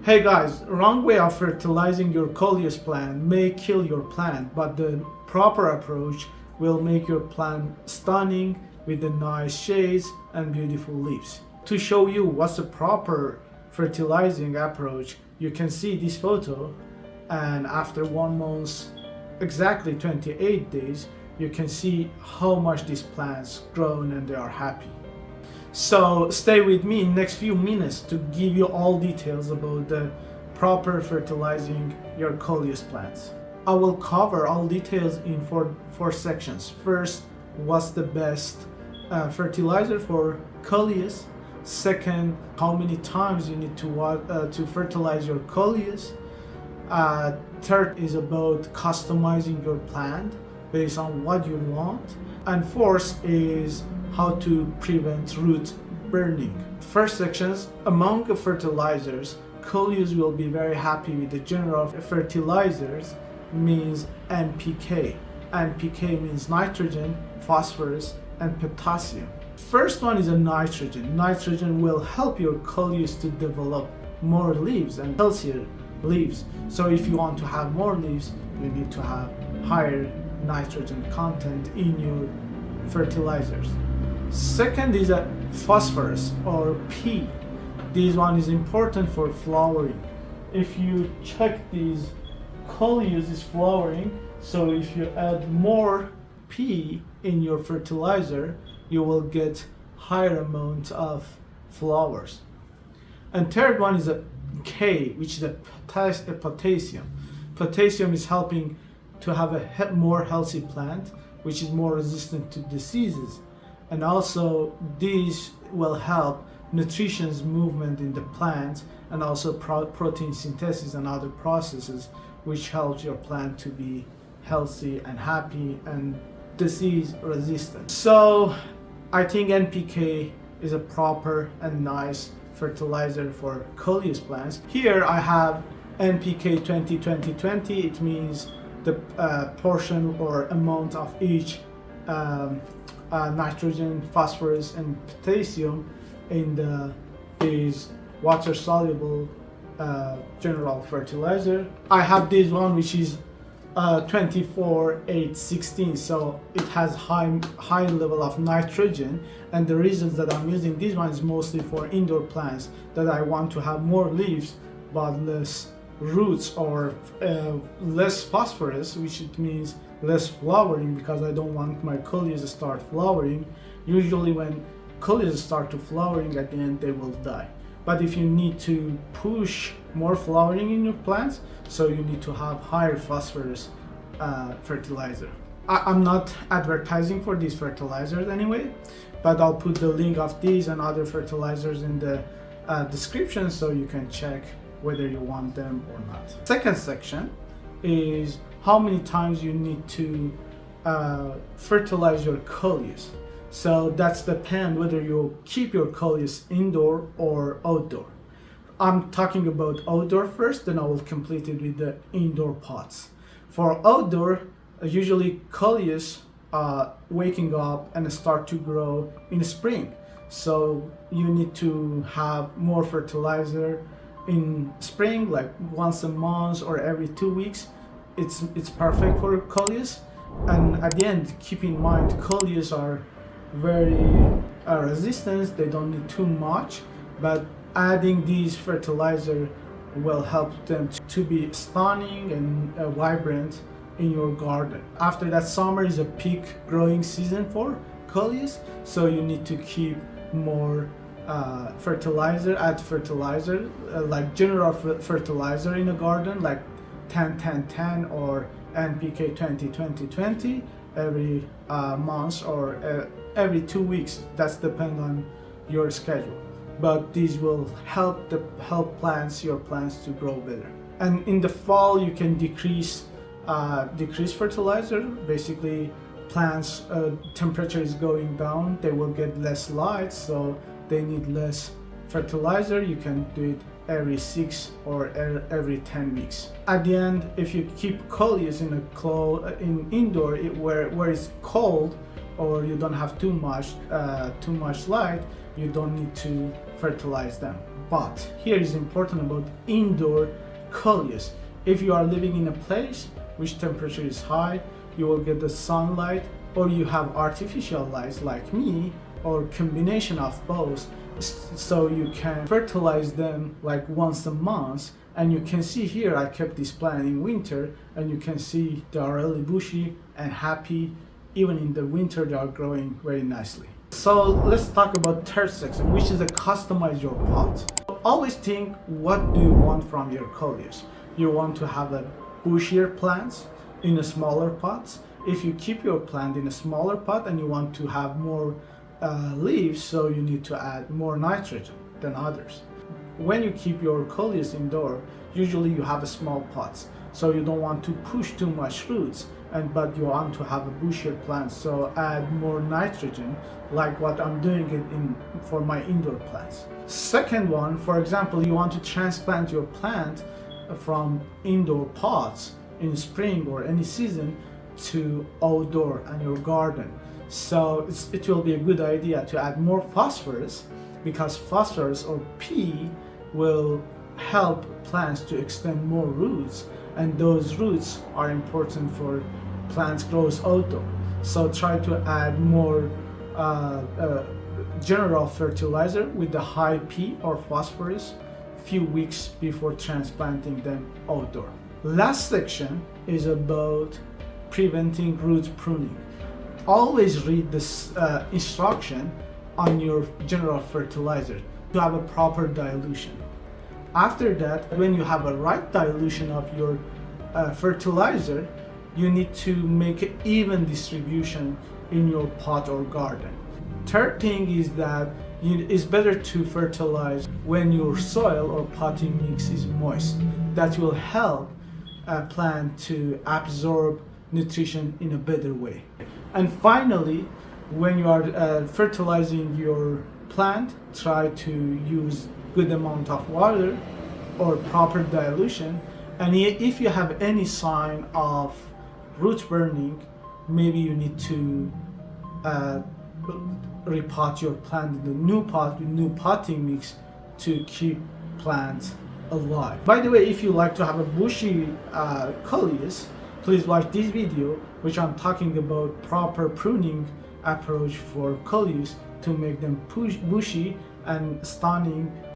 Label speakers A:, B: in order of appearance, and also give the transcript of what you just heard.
A: Hey guys, wrong way of fertilizing your Coleus plant may kill your plant, but the proper approach will make your plant stunning with the nice shades and beautiful leaves. To show you what's the proper fertilizing approach, you can see this photo, and after 1 month, exactly 28 days, you can see how much these plants grown and they are happy. So stay with me in next few minutes to give you all details about the proper fertilizing your Coleus plants. I will cover all details in four sections. First, what's the best fertilizer for Coleus? Second, how many times you need to fertilize your Coleus? Third is about customizing your plant based on what you want. And fourth is how to prevent root burning. First sections, among the fertilizers, Coleus will be very happy with the general fertilizers, means NPK. NPK means nitrogen, phosphorus, and potassium. First one is a nitrogen. Nitrogen will help your Coleus to develop more leaves and healthier leaves. So if you want to have more leaves, you need to have higher nitrogen content in your fertilizers. Second is a phosphorus or P. This one is important for flowering. If you check these, Coleus is flowering, so if you add more P in your fertilizer, you will get higher amount of flowers. And third one is a K, which is a potassium. Potassium is helping to have a more healthy plant, which is more resistant to diseases. And also these will help nutrition's movement in the plant and also protein synthesis and other processes, which helps your plant to be healthy and happy and disease resistant. So I think NPK is a proper and nice fertilizer for Coleus plants. Here I have NPK 20-20-20. It means the portion or amount of each nitrogen, phosphorus, and potassium in these water-soluble general fertilizer. I have this one which is 24-8-16, so it has high level of nitrogen, and the reasons that I'm using this one is mostly for indoor plants that I want to have more leaves but less roots, or less phosphorus, which it means less flowering, because I don't want my Coleus to start flowering. Usually when Coleus start to flowering, at the end they will die. But if you need to push more flowering in your plants, so you need to have higher phosphorus fertilizer. I'm not advertising for these fertilizers anyway, but I'll put the link of these and other fertilizers in the description so you can check whether you want them or not. Second section is how many times you need to fertilize your Coleus. So that's depend whether you keep your Coleus indoor or outdoor. I'm talking about outdoor first, then I will complete it with the indoor pots. For outdoor, usually Coleus waking up and start to grow in spring. So you need to have more fertilizer in spring, like once a month or every 2 weeks. It's perfect for Coleus. And at the end, keep in mind, Coleus are very resistant. They don't need too much, but adding these fertilizer will help them to be stunning and vibrant in your garden. After that, summer is a peak growing season for Coleus, so you need to keep more fertilizer, add fertilizer, like general fertilizer in a garden, like 10-10-10 or NPK 20-20-20 every month or every 2 weeks. That's depend on your schedule. But these will help your plants to grow better. And in the fall, you can decrease fertilizer. Basically, plants temperature is going down, they will get less light, so they need less fertilizer. You can do it every 6 or every 10 weeks. At the end, if you keep Coleus in indoor where it's cold, or you don't have too much light, you don't need to fertilize them. But here is important about indoor Coleus. If you are living in a place which temperature is high, you will get the sunlight, or you have artificial lights like me, or combination of both, so you can fertilize them like once a month. And you can see here I kept this plant in winter, and you can see they are really bushy and happy. Even in the winter they are growing very nicely. So let's talk about third section, which is a customize your pot. Always think, what do you want from your Coleus? You want to have a bushier plants in a smaller pots. If you keep your plant in a smaller pot and you want to have more leaves, so you need to add more nitrogen than others. When you keep your Coleus indoor, usually you have a small pots, so you don't want to push too much roots, but you want to have a bushier plant, so add more nitrogen, like what I'm doing it for my indoor plants. Second one, for example, you want to transplant your plant from indoor pots in spring or any season to outdoor and your garden. So it will be a good idea to add more phosphorus, because phosphorus or P will help plants to extend more roots, and those roots are important for plants growth outdoor. So try to add more general fertilizer with the high P or phosphorus few weeks before transplanting them outdoor. Last section is about preventing root pruning. Always read this instruction on your general fertilizer to have a proper dilution. After that, when you have a right dilution of your fertilizer, you need to make an even distribution in your pot or garden. Third thing is that it's better to fertilize when your soil or potting mix is moist. That will help a plant to absorb nutrition in a better way. And finally, when you are fertilizing your plant, try to use good amount of water or proper dilution. And if you have any sign of root burning, maybe you need to repot your plant in the new pot with new potting mix to keep plants alive. By the way, if you like to have a bushy Coleus, please watch this video, which I'm talking about proper pruning approach for Coleus to make them bushy and stunning